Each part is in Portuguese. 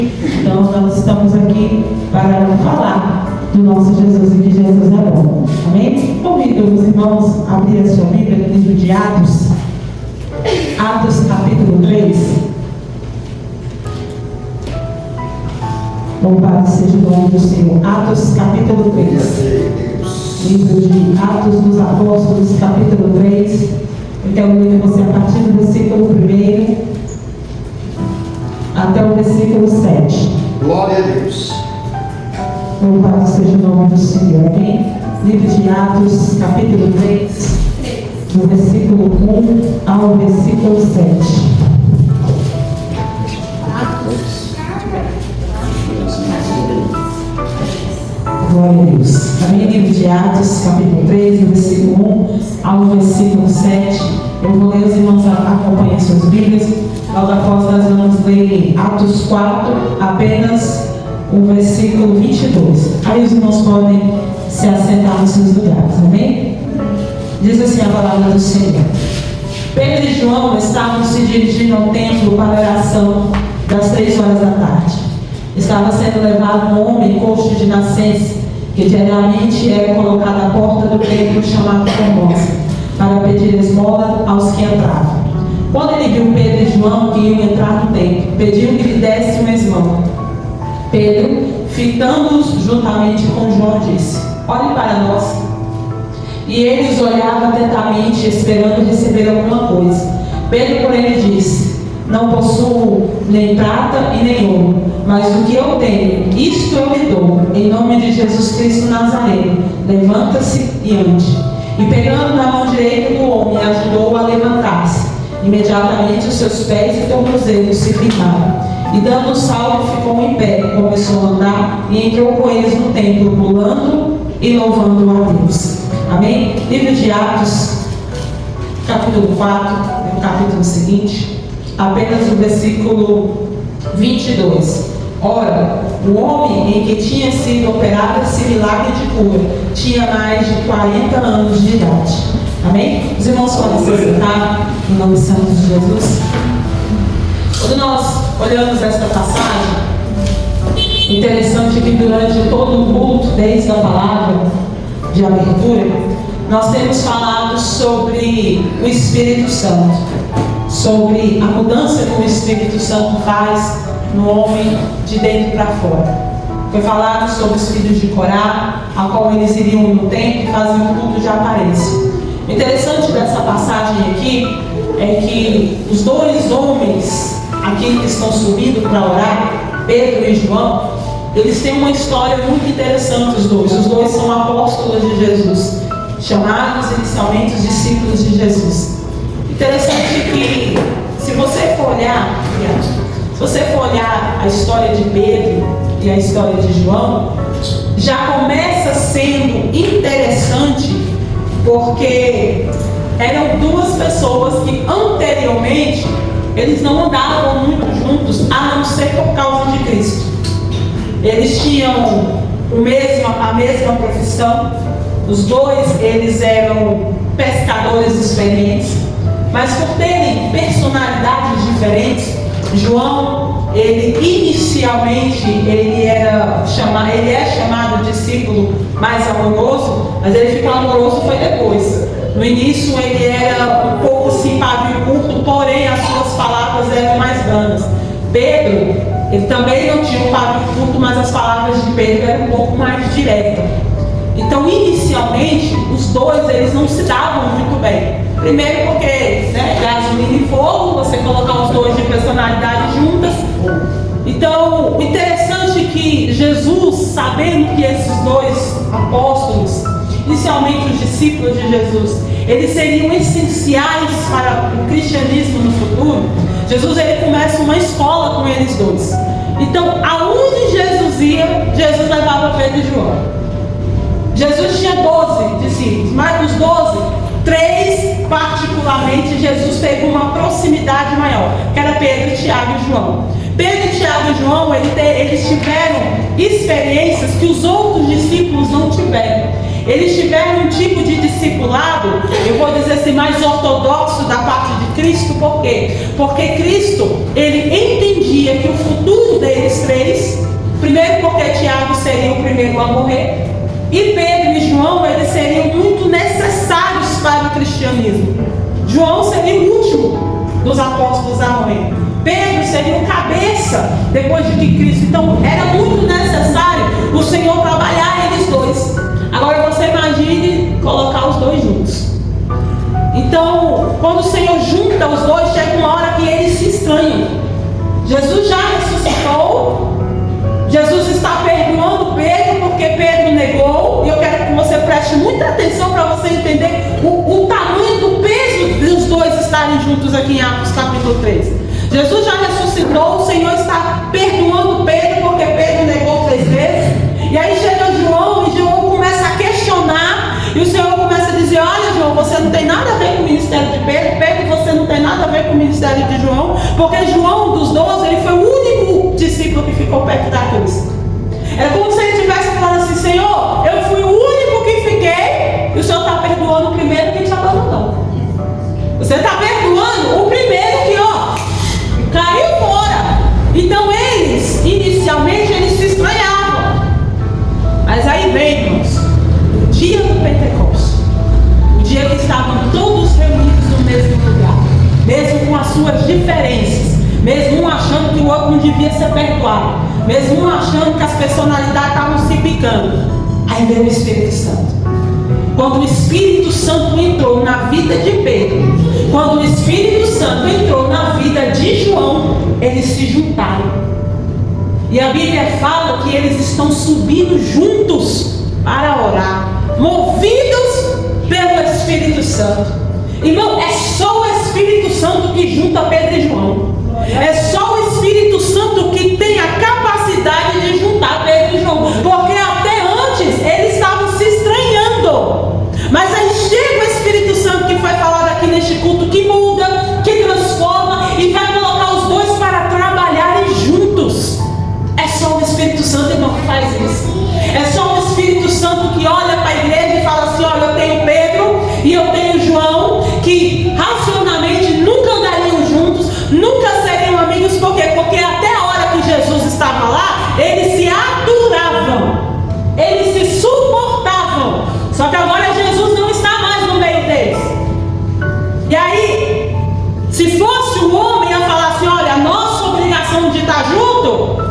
Então nós estamos aqui para falar do nosso Jesus e que Jesus é bom. Amém? Convido os irmãos a abrir a sua Bíblia no livro de Atos. Atos capítulo 3. Louvado seja o nome do Senhor. Atos capítulo 3. Livro de Atos dos Apóstolos, capítulo 3. Então eu leio você a partir do versículo 1 até o versículo 7. Glória a Deus. Louvado seja o nome do Senhor. Amém? Livro de Atos, capítulo 3, do versículo 1 ao versículo 7. Glória a Deus. Amém? Livro de Atos, capítulo 3, do versículo 1 ao versículo 7. Eu vou ler, os irmãos acompanhem suas Bíblias. Logo após nós vamos ler Atos 4, apenas o versículo 22. Aí os irmãos podem se assentar nos seus lugares. Amém? Diz assim a palavra do Senhor. Pedro e João estavam se dirigindo ao templo para a oração das 3 horas da tarde. Estava sendo levado um homem coxo de nascença, que diariamente era colocado à porta do templo chamado Formosa, para pedir esmola aos que entravam. Quando ele viu Pedro e João que iam entrar no templo, pediu que lhe desse uma esmola. Pedro, fitando-os juntamente com João, disse: olhe para nós. E ele os olhava atentamente, esperando receber alguma coisa. Pedro, porém, lhe disse: não possuo nem prata e nem ouro, mas o que eu tenho, isto eu lhe dou. Em nome de Jesus Cristo Nazareno, levanta-se e ande. E pegando na mão direita do homem, ajudou-o a levantar-se. Imediatamente os seus pés e tornozelos se firmaram. E dando um salto, ficou em pé, começou a andar e entrou com eles no templo, pulando e louvando a Deus. Amém? Livro de Atos, capítulo 4, no capítulo seguinte, apenas o versículo 22. Ora, o homem em que tinha sido operado esse milagre de cura tinha mais de 40 anos de idade. Amém? Os irmãos podem se sentar em nome santo de Jesus. Quando nós olhamos esta passagem, interessante que durante todo o culto, desde a palavra de abertura, nós temos falado sobre o Espírito Santo, sobre a mudança que o Espírito Santo faz no homem de dentro para fora. Foi falado sobre os filhos de Corá, a qual eles iriam no templo e faziam culto de aparência. O interessante dessa passagem aqui é que os 2 homens aqui que estão subindo para orar, Pedro e João, eles têm uma história muito interessante. Os dois são apóstolos de Jesus, chamados inicialmente os discípulos de Jesus. Interessante que, se você for olhar a história de Pedro e a história de João, já começa sendo interessante, porque eram 2 pessoas que anteriormente eles não andavam muito juntos, a não ser por causa de Cristo. Eles tinham a mesma profissão. Os 2 eles eram pescadores experientes, mas por terem personalidades diferentes, João, ele inicialmente ele é chamado discípulo mais amoroso, mas ele ficou amoroso foi depois. No início ele era um pouco simpático e curto, porém as suas palavras eram mais brandas. Pedro, ele também não tinha um pavio curto, mas as palavras de Pedro eram um pouco mais diretas. Então, inicialmente, os 2 eles não se davam muito bem. Primeiro porque, gasolina e fogo, você colocar os 2 de personalidade juntas. Então, o interessante é que Jesus, sabendo que esses 2 apóstolos, inicialmente os discípulos de Jesus, eles seriam essenciais para o cristianismo no futuro, Jesus ele começa uma escola com eles 2. Então, aonde Jesus ia, Jesus levava Pedro e João. Jesus tinha 12 discípulos, mas dos 12, 3 particularmente, Jesus teve uma proximidade maior, que era Pedro, Tiago e João. Pedro, Tiago e João, eles tiveram experiências que os outros discípulos não tiveram. eles tiveram um tipo de discipulado, eu vou dizer assim, mais ortodoxo da parte de Cristo. Por quê? Porque Cristo, ele entendia que o futuro deles três, primeiro porque Tiago seria o primeiro a morrer, e Pedro e João, eles seriam muito necessários para o cristianismo. João seria o último dos apóstolos a morrer. Pedro seria o cabeça depois de que Cristo. Então era muito necessário o Senhor trabalhar eles dois. Agora você imagine colocar os dois juntos. Então, quando o Senhor junta os dois, chega uma hora que eles se estranham. Jesus já ressuscitou. Jesus está perdoando Pedro porque Pedro negou. E eu quero que você preste muita atenção para você entender o tamanho do peso dos dois estarem juntos aqui em Atos capítulo 3. Jesus já ressuscitou, o Senhor está perdoando Pedro porque Pedro negou 3 vezes. E aí chega João e João começa a questionar. E o Senhor começa a dizer: olha, João, você não tem nada a ver com o ministério de Pedro. Pedro, você não tem nada a ver com o ministério de João. Porque João, dos 12, ele foi o único discípulo que ficou perto da cruz. É como se ele estivesse falando assim: Senhor, eu fui o único que fiquei. E o Senhor está perdoando o primeiro que te abandonou. Você está perdoando o primeiro que, caiu fora. Então eles, inicialmente, eles se estranhavam. Mas aí vem, irmãos, o dia do Pentecostes, o dia que estavam todos reunidos no mesmo lugar, mesmo com as suas diferenças, mesmo um achando que o outro não devia ser perdoado, mesmo um achando que as personalidades estavam se picando. Aí veio o Espírito Santo. Quando o Espírito Santo entrou na vida de Pedro, quando o Espírito Santo entrou na vida de João, eles se juntaram. E a Bíblia fala que eles estão subindo juntos para orar, movidos pelo Espírito Santo. Irmão, é só o Espírito Santo que junta Pedro e João. É só o Espírito Santo que tem a capacidade de juntar Pedro e João. Porque até antes eles estavam se estranhando. Mas aí chega o Espírito Santo que foi falado aqui neste culto, que muda, que transforma e vai colocar os dois para trabalharem juntos. É só o Espírito Santo, irmão, que faz isso. É só o Espírito Santo que olha para a igreja e fala assim: olha, eu tenho Pedro e eu tenho João, que racionalmente nunca andariam juntos, nunca seriam amigos. Por quê? Porque até a hora que Jesus estava lá, eles se aturavam, eles se suportavam. Só que agora Jesus não está mais no meio deles. E aí, se fosse o homem, ia falar assim: olha, a nossa obrigação de estar junto,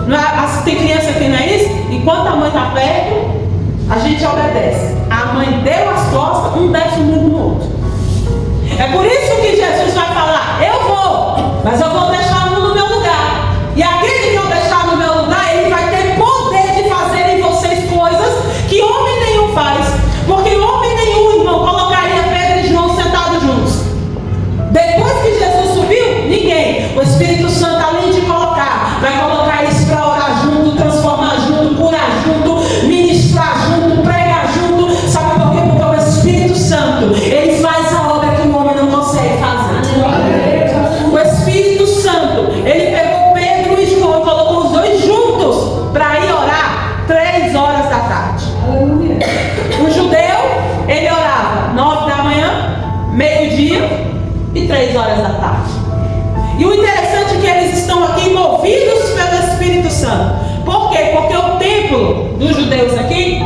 tem criança aqui, não é isso? Enquanto a mãe está perto, a gente obedece. A mãe deu as costas, um desce o mundo no outro. É por isso que Jesus vai falar: eu vou, mas eu vou deixar um no meu lugar. E aquele que eu deixar no meu lugar, ele vai ter poder de fazer em vocês coisas que homem nenhum faz. Porque homem nenhum, irmão, colocaria Pedro e João sentados juntos. Depois que Jesus subiu, ninguém. O Espírito Santo, além de colocar, vai colocar eles para orar junto, transformar junto, curar junto, ministrar junto, pregar junto. Sabe por quê? Porque o Espírito Santo, ele faz a obra que o homem não consegue fazer. O Espírito Santo, ele pegou Pedro e João e colocou os dois juntos para ir orar 3 horas da tarde. O judeu, ele orava 9 da manhã, meio-dia e 3 horas da tarde. E o interessante é que eles estão aqui movidos pelo Espírito Santo. Por quê? Porque o templo dos judeus aqui,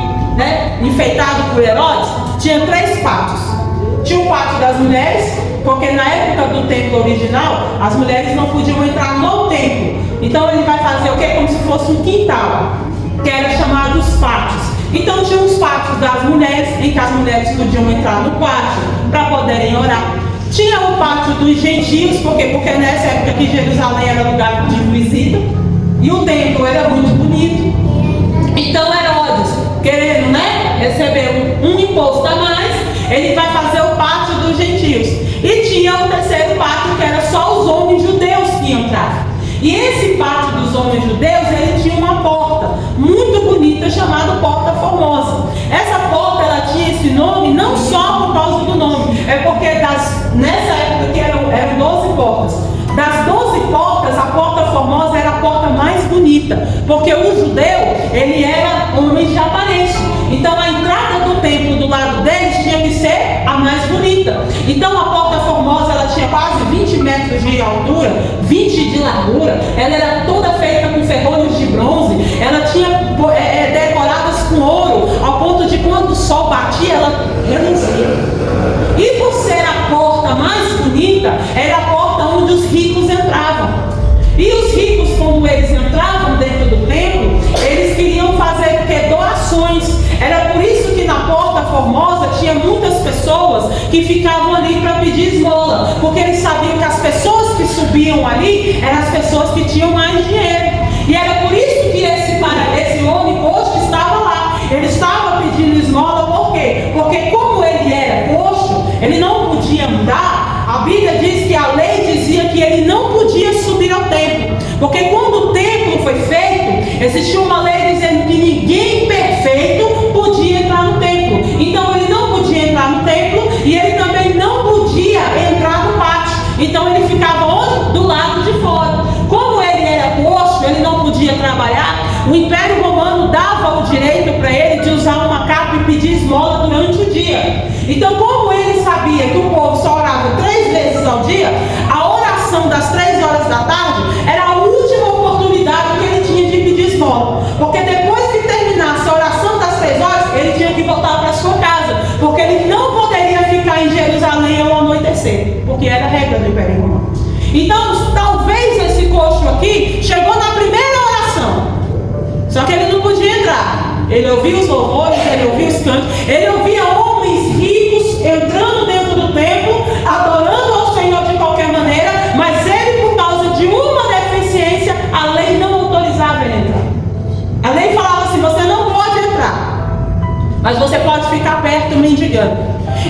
enfeitado por Herodes, tinha 3 pátios. Tinha o pátio das mulheres, porque na época do templo original, as mulheres não podiam entrar no templo. Então ele vai fazer o quê? Como se fosse um quintal, que era chamado os pátios. Então tinha os pátios das mulheres, em que as mulheres podiam entrar no pátio para poderem orar. Tinha o pátio dos gentios, por quê? Porque nessa época que Jerusalém era lugar de visita, e o templo era muito bonito. Então Herodes, querendo receber um imposto a mais, ele vai fazer o pátio dos gentios. E tinha o terceiro pátio, que era só os homens judeus que entravam. E esse pátio dos homens judeus, ele tinha uma porta muito bonita chamada Porta Formosa. Essa porta, ela tinha esse nome não só por causa do nome, é porque nessa época que eram 12 portas. Das 12 portas, a Porta Formosa era a porta mais bonita, porque o judeu, ele era homem de aparência. Então a entrada do templo do lado deles tinha que ser a mais bonita. Então a Porta Formosa, ela tinha quase 20 metros de altura, 20 de largura, ela era toda feita com ferrolhos de bronze, ela tinha decoradas com ouro, ao ponto de quando o sol batia, ela reluzia. E por ser a porta mais bonita, era a porta onde os ricos entravam. E os ricos, quando eles entravam dentro do templo, eles queriam fazer doações. Era por isso que na Porta Formosa tinha muitas pessoas que ficavam ali para pedir esmola, porque eles sabiam que as pessoas que subiam ali eram as pessoas que tinham mais dinheiro. E era por isso que esse homem hoje estava lá. Ele estava pedindo esmola, por quê? Porque como ele era coxo, ele não podia andar. A Bíblia diz que a lei dizia que ele não podia subir ao templo, porque quando o templo foi feito, existia uma lei dizendo que ninguém perfeito podia entrar no templo. Então ele não podia entrar no templo e ele também não podia entrar no pátio. Então ele ficava onde? Do lado de fora. Como ele era coxo, ele não podia trabalhar, o Império Romano dava o direito para ele de usar uma capa e pedir esmola durante o dia. Então, como ele sabia que o povo só orava 3 vezes ao dia, a oração das 3 horas da tarde era a última oportunidade que ele tinha de pedir esmola. Porque depois que terminasse a oração das 3 horas, ele tinha que voltar para sua casa, porque ele não poderia ficar em Jerusalém ao anoitecer, porque era a regra do Império Romano. Então, talvez esse coxo aqui chegou na primeira oração, só que ele não podia entrar. Ele ouvia os louvores, ele ouvia os cantos, ele ouvia homens ricos entrando dentro do templo, adorando ao Senhor de qualquer maneira, mas ele, por causa de uma deficiência, a lei não autorizava ele entrar. A lei falava assim: você não pode entrar, mas você pode ficar perto mendigando.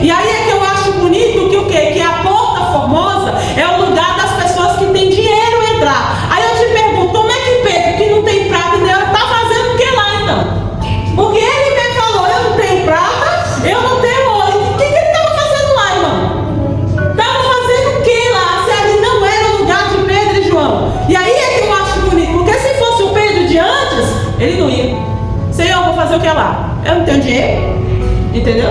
E aí é que eu acho bonito que o quê? Que a Porta Formosa é o lugar das pessoas que têm dinheiro entrar. Aí eu te pergunto, como é que Pedro, que não tem prata nem ouro, está fazendo o que lá então? Porque ele me falou: eu não tenho prata, eu não tenho ouro. O que ele estava fazendo lá, irmão? Estava fazendo o que lá? Se ali não era o lugar de Pedro e João. E aí é que eu acho bonito, porque se fosse o Pedro de antes, ele não ia. Senhor, eu vou fazer o que lá? Eu não tenho dinheiro, entendeu?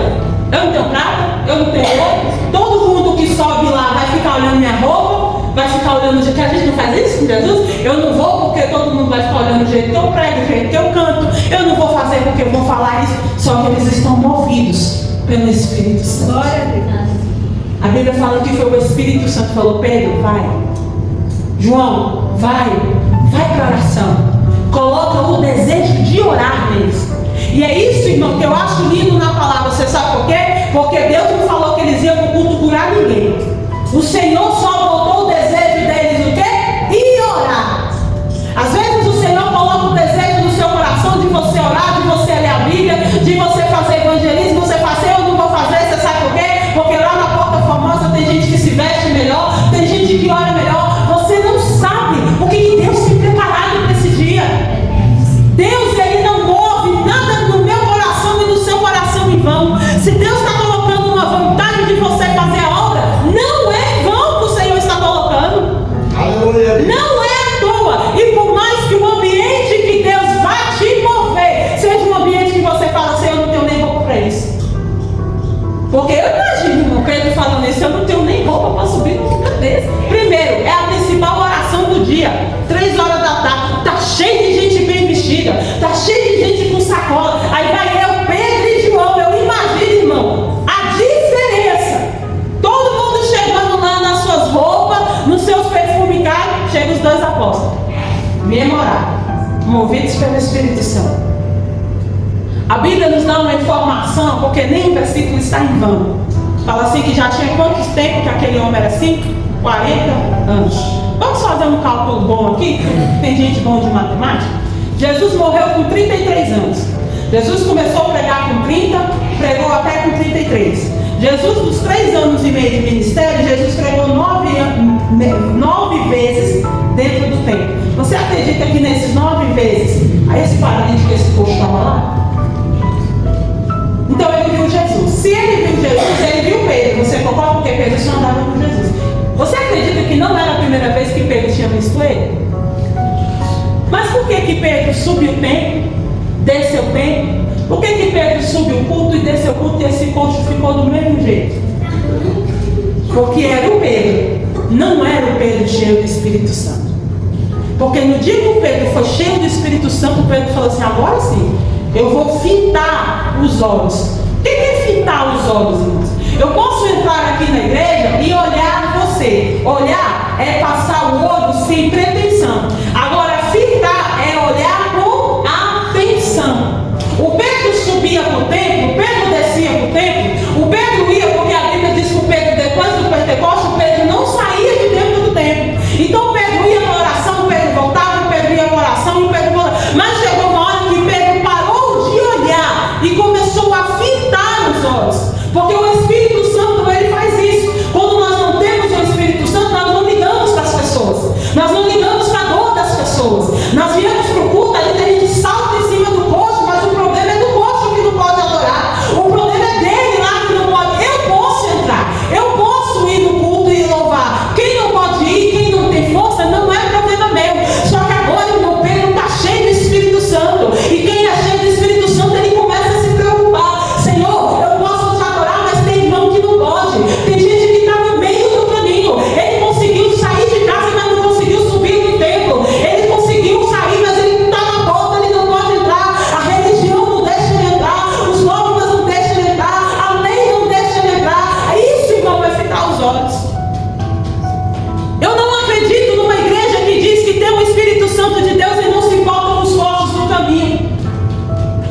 Eu não tenho prata, eu não tenho ouro. Todo mundo que sobe lá vai ficar olhando minha roupa, vai ficar olhando o jeito que a gente não faz isso com Jesus. Eu não vou porque todo mundo vai ficar olhando o jeito que eu prego, o jeito que eu canto. Eu não vou fazer porque eu vou falar isso. Só que eles estão movidos pelo Espírito Santo. Glória a Deus. A Bíblia fala que foi o Espírito Santo que falou: Pedro, vai. João, vai para a oração. Coloca o desejo de orar neles. E é isso, irmão, que eu acho lindo na palavra. Você sabe por quê? Porque Deus não falou que eles iam para o culto curar ninguém. O Senhor só botou o desejo deles o quê? E orar. Às vezes o Senhor coloca o desejo no seu coração de você orar, de você ler a Bíblia, de você fazer evangelismo. Você faz: eu não vou fazer. Você sabe por quê? Porque lá na Porta Formosa tem gente que se veste melhor, tem gente que ora melhor. Você não sabe o que Deus tem preparado para esse dia. Deus, ele não move nada no meu coração e no seu coração em vão. Se Deus está colocando uma vontade de você fazer a obra, não é em vão que o Senhor está colocando. Aleluia. Não é à toa. E por mais que o ambiente que Deus vai te mover seja um ambiente que você fala assim: eu não tenho nem roupa para isso. Porque eu imagino, irmão, Pedro falando isso: eu não tenho nem roupa para subir num lugar desse. Primeiro, é a principal oração do dia, 3 horas da tarde. Está cheio de gente bem vestida, está cheio de gente com sacola. Aí vai eu, Pedro e João. Eu imagino, irmão, a diferença. Todo mundo chegando lá nas suas roupas, nos seus perfumes caros. Chega os 2 apóstolos, memorável, movidos pelo Espírito Santo. A Bíblia nos dá uma informação, porque nem o versículo está em vão. Fala assim que já tinha quantos tempos que aquele homem era assim? 40 anos. Vamos fazer um cálculo bom aqui? Tem gente bom de matemática. Jesus morreu com 33 anos. Jesus começou a pregar com 30, pregou até com 33. Jesus, nos 3 anos e meio de ministério, Jesus pregou 9 vezes dentro do templo. Você acredita que nesses 9 vezes, a esse paralítico, esse povo estava lá? Então ele viu Jesus. Se ele viu Jesus, ele viu Pedro. Você concorda? Porque Pedro só andava com Jesus. Você acredita que não era a primeira vez que Pedro tinha visto ele? Mas por que Pedro subiu o templo, desceu o templo? Por que Pedro subiu subiu o culto e desceu o culto e esse coxo ficou do mesmo jeito. Porque era o Pedro, não era o Pedro cheio do Espírito Santo. Porque no dia que o Pedro foi cheio do Espírito Santo, o Pedro falou assim: agora sim, eu vou fitar os olhos. O que é fitar os olhos, irmãos? Eu posso entrar aqui na igreja e olhar você. Olhar é passar o olho sem pretensão. Agora, fitar é olhar com atenção. O Pedro subia para o templo, o Pedro descia para o templo, o Pedro ia, porque a Bíblia diz que o Pedro, depois do Pentecostes, o Pedro não saía de dentro do templo. Então o Pedro ia para a oração, o Pedro voltava, o Pedro ia para a oração e o Pedro voltava. Mas chegou uma hora que Pedro parou de olhar e começou a fitar os olhos. Porque o Espírito Santo, ele faz isso. Quando nós não temos o Espírito Santo, nós não ligamos para as pessoas. Nós não ligamos para a dor das pessoas. Nós viemos para o culto, a gente salta em cima do coxo, mas o problema é do coxo que não pode adorar. O problema é dele lá que não pode. Eu posso entrar, eu posso ir no culto e louvar. Quem não pode ir, quem não tem força, não é problema meu. Só que agora o meu Pedro está cheio do Espírito Santo. E quem é cheio do Espírito Santo, ele começa a se preocupar. Senhor, eu posso te adorar, mas tem irmão que não pode. Tem gente que está no meio do caminho. Ele conseguiu sair de casa, mas não conseguiu subir no templo. Ele conseguiu sair, mas ele está na porta, ele não pode entrar. A religião não deixa ele entrar. Os dogmas não deixam ele entrar. A lei não deixa ele entrar. Isso, irmão, vai fitar os olhos. Eu não acredito numa igreja que diz que tem o Espírito Santo de Deus e não se importa com os corpos do caminho.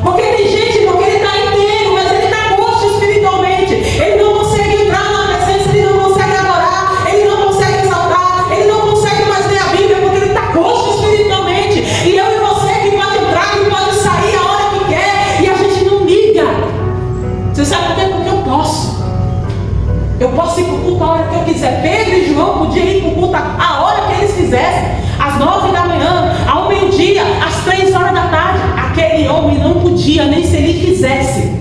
Porque tem gente, porque ele está inteiro, mas ele está coxo espiritualmente. Ele não consegue entrar na presença, ele não consegue adorar, ele não consegue exaltar, ele não consegue mais ler a Bíblia, porque ele está coxo espiritualmente. E eu e você que pode entrar e pode sair a hora que quer, e a gente não liga. Você sabe por quê? Porque eu posso. Eu posso ir para o culto a hora que eu quiser. Pedro e João podiam ir para o culto a hora que eles quisessem. Às 9 da manhã, ao meio-dia, às 3 horas da tarde. Aquele homem não podia, nem se ele quisesse.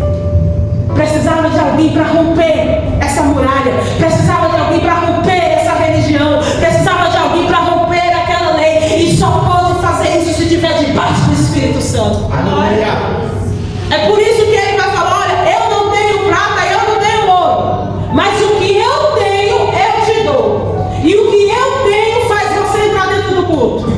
Precisava de alguém para romper essa muralha. Precisava de alguém para romper essa religião. Precisava de alguém para romper aquela lei. E só pode fazer isso se tiver debaixo do Espírito Santo. Aleluia. É por isso que ele vai falar: olha, eu não tenho prata, eu não tenho ouro, mas o que eu tenho, eu te dou. E o que eu tenho faz você entrar dentro do culto.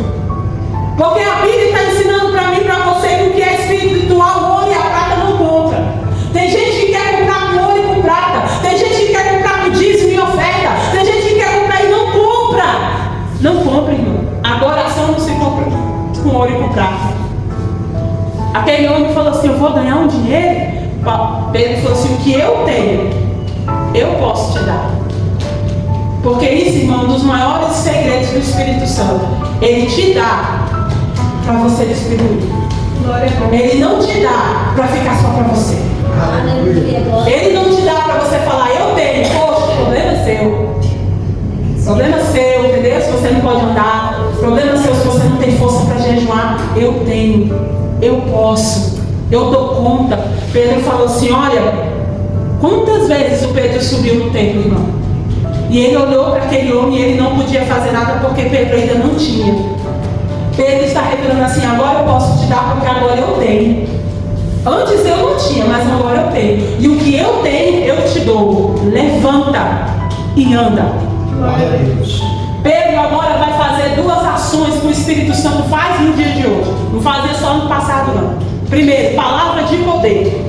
Porque a Bíblia está ensinando para mim e para você que o que é espiritual, o ouro e a prata não compra. Tem gente que quer comprar com ouro e com prata. Tem gente que quer comprar com dízimo e oferta. Tem gente que quer comprar e não compra. Não compra, irmão. A adoração não se compra com ouro e com prata. Aquele homem falou assim: eu vou ganhar um dinheiro. Pedro falou assim: o que eu tenho, eu posso te dar. Porque isso, irmão, é um dos maiores segredos do Espírito Santo. Ele te dá para você distribuir. Ele não te dá para ficar só para você. Ele não te dá para você falar: eu tenho. Poxa, o problema é seu. Problema seu, entendeu? Se você não pode andar. Problema seu se você não tem força para jejuar. Eu tenho. Eu posso. Eu dou conta. Pedro falou assim: olha, quantas vezes o Pedro subiu no templo, irmão? E ele olhou para aquele homem e ele não podia fazer nada porque Pedro ainda não tinha. Pedro está revelando assim: agora eu posso te dar porque agora eu tenho. Antes eu não tinha, mas agora eu tenho. E o que eu tenho, eu te dou. Levanta e anda. Glória a Deus. Pedro agora vai fazer duas ações que o Espírito Santo faz no dia de hoje. Não fazia só no passado, não. Primeiro, palavra de poder.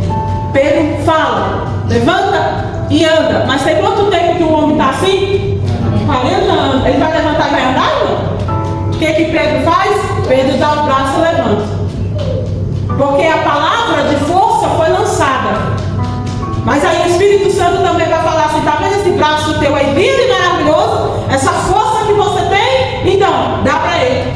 Pedro fala: levanta e anda. Mas tem quanto tempo que o homem está assim? 40 anos. Ele vai levantar e vai andar, não? O que Pedro faz? Pedro dá o braço e levanta. Porque a palavra de força foi lançada. Mas aí o Espírito Santo também vai falar assim: tá vendo esse braço teu aí lindo e maravilhoso? Essa força que você tem? Então, dá para ele.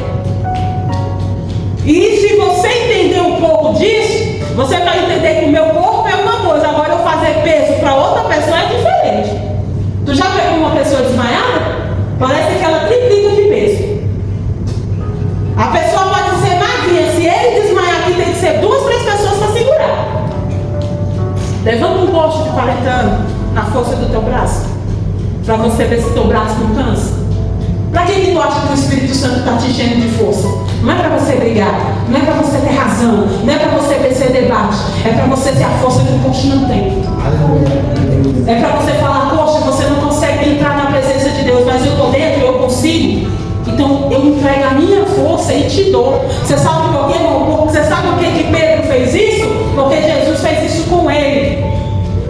E se você entender um pouco disso, você vai entender que o meu corpo é uma coisa. Agora eu fazer peso para outra pessoa é diferente. Tu já pegou uma pessoa desmaiada? Parece que ela triplica de peso. A pessoa pode ser magrinha. Se ele desmaiar aqui, tem que ser 2, 3 pessoas para segurar. Levanta um poste de 40 anos na força do teu braço, para você ver se teu braço não cansa. Para que tu acha que o Espírito Santo está te enchendo de força? Não é para você brigar, não é para você ter razão, não é para você vencer debate. verdade. É para você ter a força que o coxo não tem. É para você falar, poxa, você não consegue entrar na presença de Deus, mas eu estou dentro, eu consigo. Então eu entrego a minha força e te dou. Você sabe por quê, irmão? Você sabe por que Pedro fez isso? Porque Jesus fez isso com ele.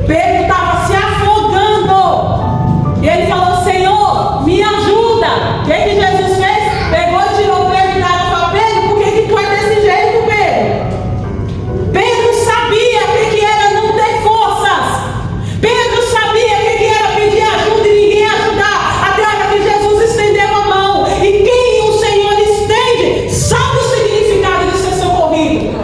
Pedro estava se afogando. E ele falou, Senhor, me ajuda. O que Jesus fez? Pegou e tirou Pedro da água e falou, Pedro, por que tu é desse jeito, Pedro? Pedro sabia o que era não ter forças. Pedro sabia o que era pedir ajuda e ninguém ajudar. Até a hora que Jesus estendeu a mão. E quem o Senhor estende sabe o significado de ser socorrido.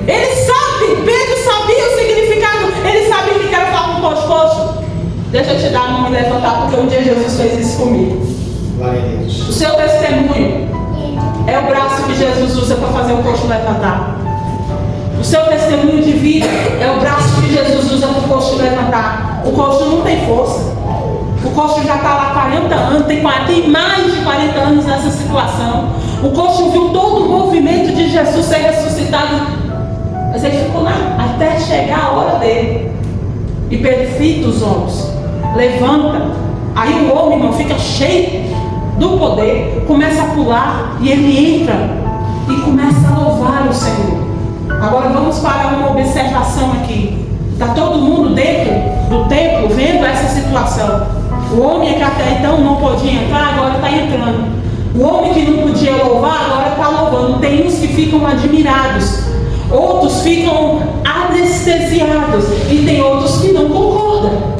Ele sabe, Pedro sabia o significado. Ele sabia que era falar com o coxo. Deixa eu te dar a mão e levantar, porque um dia Jesus fez isso comigo. O seu testemunho é o braço que Jesus usa para fazer o coxo levantar. O seu testemunho de vida é o braço que Jesus usa para o coxo levantar. O coxo não tem força. O coxo já está lá 40 anos, tem mais de 40 anos nessa situação. O coxo viu todo o movimento de Jesus ser ressuscitado, mas ele ficou lá até chegar a hora dele. E Pedro fita os olhos, levanta. Aí o homem, irmão, fica cheio do poder, começa a pular e ele entra e começa a louvar o Senhor. Agora vamos para uma observação aqui. Está todo mundo dentro do templo vendo essa situação. O homem que até então não podia entrar, agora está entrando. O homem que não podia louvar, agora está louvando. Tem uns que ficam admirados, outros ficam anestesiados e tem outros que não concordam.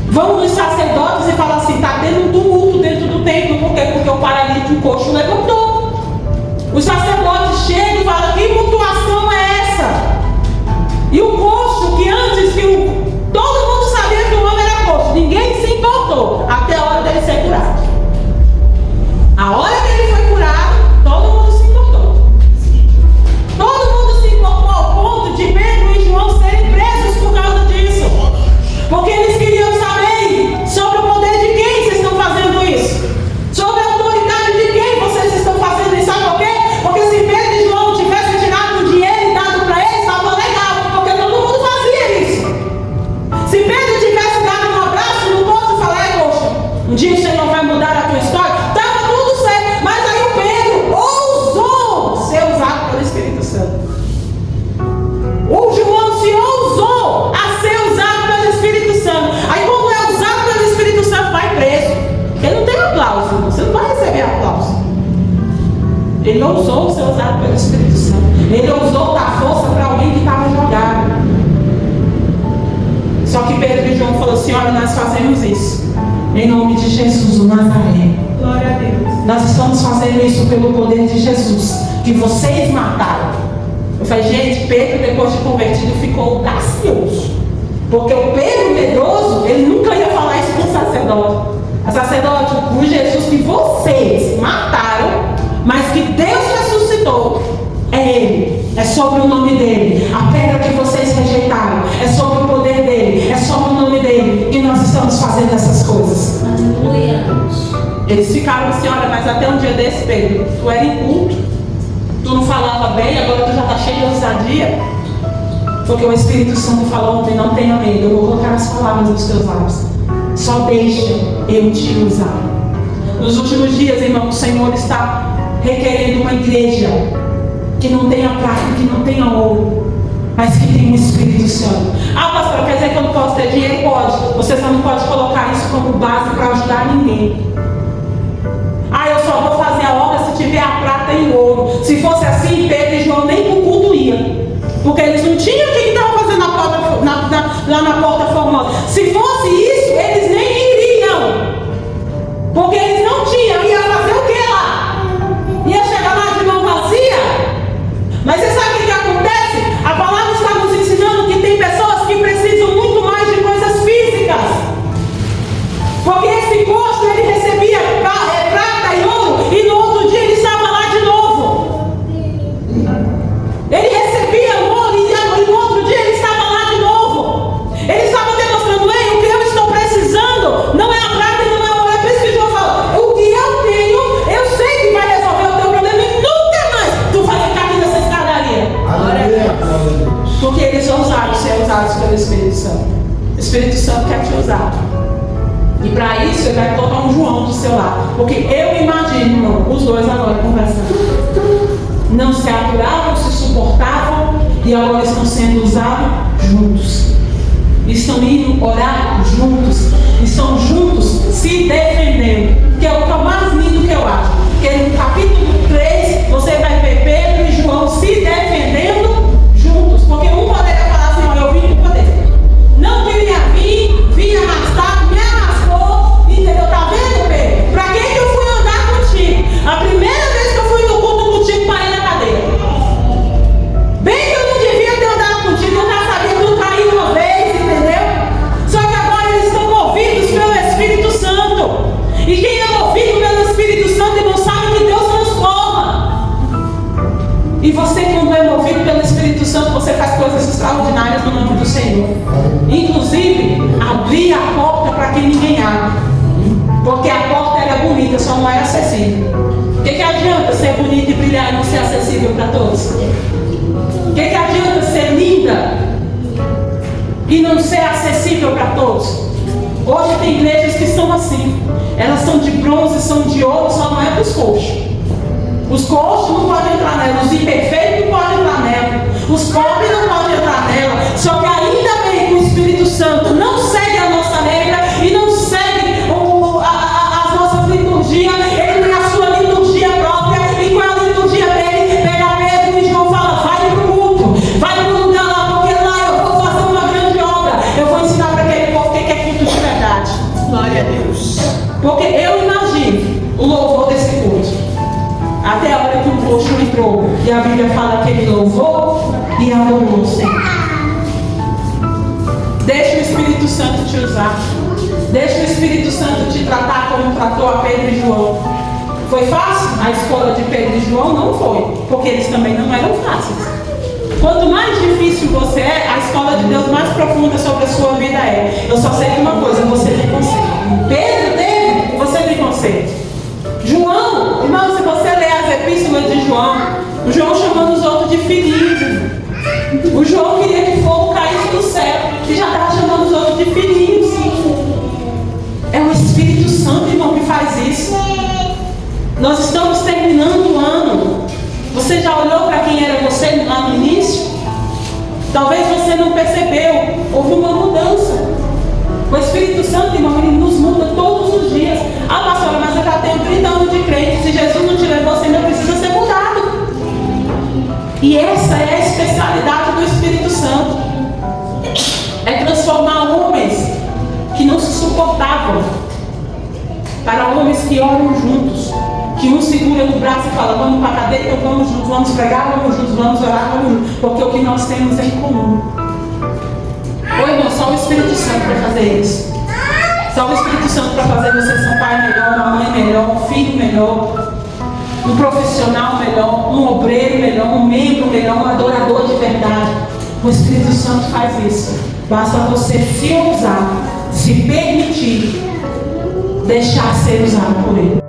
Vão nos sacerdotes e falam assim, está tendo um tumulto dentro do templo. Por quê? Porque o paralítico coxo levantou. Os sacerdotes chegam e falam, que mutuação é essa? E o coxo, que antes todo mundo sabia que o homem era coxo, ninguém se importou até a hora dele ser curado. A hora que ele foi curado, todo mundo se importou. Todo mundo se importou ao ponto de Pedro e João serem presos por causa disso. Porque eles queriam saber sobre o poder de quem vocês estão fazendo isso. Sobre a autoridade de quem vocês estão fazendo isso. Sabe por quê? Porque se Pedro e João tivessem tirado o dinheiro e dado para eles, estava legal. Porque todo mundo fazia isso. Se Pedro tivesse dado um abraço no coxo e falar, poxa, um dia o Senhor vai mudar a tua história, estava tudo certo. Mas aí o Pedro ousou ser usado pelo Espírito Santo. O João se ousou a ser usado pelo Espírito Santo. Aí quando é usado pelo Espírito Santo, vai preso. Ele não tem aplauso, você não vai receber aplauso. Ele ousou ser usado pelo Espírito Santo. Ele ousou dar força para alguém que estava jogado. Só que Pedro e João falaram assim, olha, nós fazemos isso em nome de Jesus, o Nazaré. Glória a Deus. Nós estamos fazendo isso pelo poder de Jesus, que vocês mataram. Eu falei, gente, Pedro, depois de convertido, ficou audacioso. Porque o Pedro medroso, ele nunca ia falar isso para o sacerdote. A sacerdote, o Jesus que vocês mataram, mas que Deus ressuscitou, é Ele. É sobre o nome dEle. A pedra que vocês rejeitaram, é sobre o poder dEle. É sobre o nome dEle. E nós estamos fazendo essas coisas. Aleluia. Eles ficaram assim, olha, mas até um dia desse, Pedro, tu era inculto. Tu não falava bem, agora tu já está cheio de ousadia. Porque o Espírito Santo falou ontem, não tenha medo, eu vou colocar as palavras nos teus lábios. Só deixa eu te usar. Nos últimos dias, irmão, o Senhor está requerendo uma igreja que não tenha prata, que não tenha ouro, mas que tenha o Espírito Santo. Ah, pastor, quer dizer que eu não posso ter dinheiro? Pode. Você só não pode colocar isso como base para ajudar ninguém. Ah, eu só vou fazer a obra se tiver a prata e o ouro. Se fosse assim, Pedro e João nem para o culto ia. Porque eles não tinham o que estavam fazendo lá na porta formosa. Se fosse isso, eles nem iriam. Porque eles não tinham. Ia fazer o que lá? Ia chegar lá de mão vazia? Mas você sabe o que acontece? A palavra está nos ensinando que tem pessoas que precisam muito mais de coisas físicas. Porque esse coxo, ele recebia prata e ouro, e no outro dia ele estava lá de novo. Ele recebia ouro e no outro dia ele estava lá de novo. Ele estava demonstrando, ei, o que eu estou precisando não é a prata e não é o ouro. É por isso que João fala, o que eu tenho Espírito Santo quer te usar. E para isso ele vai colocar um João do seu lado. Porque eu imagino, irmão, os dois agora conversando. Não se aturavam, se suportavam e agora estão sendo usados juntos. Estão indo orar juntos. Estão juntos se defendendo. Que é o mais lindo que eu acho. Porque no capítulo 3 você vai ver Pedro e João se defendendo juntos. Porque um poderia falar assim: olha, eu vim com poder. Não queria vir, vim arrastado, me arrastou. Entendeu? Tá vendo, Pedro? Pra que eu fui andar contigo? A primeira vez que eu fui no culto contigo, parei na cadeira. Bem que eu não devia ter andado contigo, eu já sabia que tu caiu uma vez, entendeu? Só que agora eles estão movidos pelo Espírito Santo. E quem é movido pelo Espírito Santo, não sabe que Deus transforma. E você, quando é movido pelo Espírito Santo, você faz coisas extraordinárias no nome do Senhor. Inclusive, abrir a porta para quem ninguém abre. Porque a porta era bonita, só não era acessível. O que adianta ser bonita e brilhar e não ser acessível para todos? O que adianta ser linda e não ser acessível para todos? Hoje tem igrejas que são assim. Elas são de bronze, são de ouro, só não é para os coxos. Os coxos não podem entrar nela, os imperfeitos não podem entrar nela, os pobres não podem entrar nela. Só que ainda bem que o Espírito Santo não segue a nossa regra e não segue as nossas liturgias. Ele tem a sua liturgia própria. E qual é a liturgia dele? Pega Pedro e João, fala: vai para o culto, vai para o lugar lá, porque lá eu vou fazer uma grande obra. Eu vou ensinar para aquele povo o que é culto de verdade. Glória a Deus. Porque eu imagino o louvor desse culto. Até a hora que o coxo entrou. E a Bíblia fala que ele louvou e adorou o Senhor. Deixa o Espírito Santo te usar. Deixa o Espírito Santo te tratar como tratou a Pedro e João. Foi fácil? A escola de Pedro e João não foi. Porque eles também não eram fáceis. Quanto mais difícil você é, a escola de Deus mais profunda sobre a sua vida é. Eu só sei de uma coisa: você tem conselho. Pedro teve, você tem conselho. João, irmão, se você ler as epístolas de João, o João chamando os outros de filhinhos. O João queria que fogo caísse do céu e já estava chamando os outros de filhinhos. É o Espírito Santo, irmão, que faz isso. Nós estamos terminando o ano. Você já olhou para quem era você lá no início? Talvez você não percebeu. Houve uma mudança. O Espírito Santo, irmão, ele nos muda todos os dias. Ah, pastora, mas eu já tenho 30 anos de crente. Se Jesus não te levou, você ainda precisa ser mudado. E essa é a especialidade do Espírito Santo. É transformar homens que não se suportavam para homens que oram juntos. Que um segura no braço e fala: vamos para a cadeia, então vamos juntos, vamos pregar, vamos juntos, vamos orar, vamos juntos. Porque o que nós temos é em comum. Ô irmão, só o Espírito Santo para fazer isso. Só o Espírito Santo para fazer você ser um pai melhor, uma mãe melhor, um filho melhor, um profissional melhor, um obreiro melhor, um membro melhor, um adorador de verdade. O Espírito Santo faz isso. Basta você se ousar, se permitir, deixar ser usado por Ele.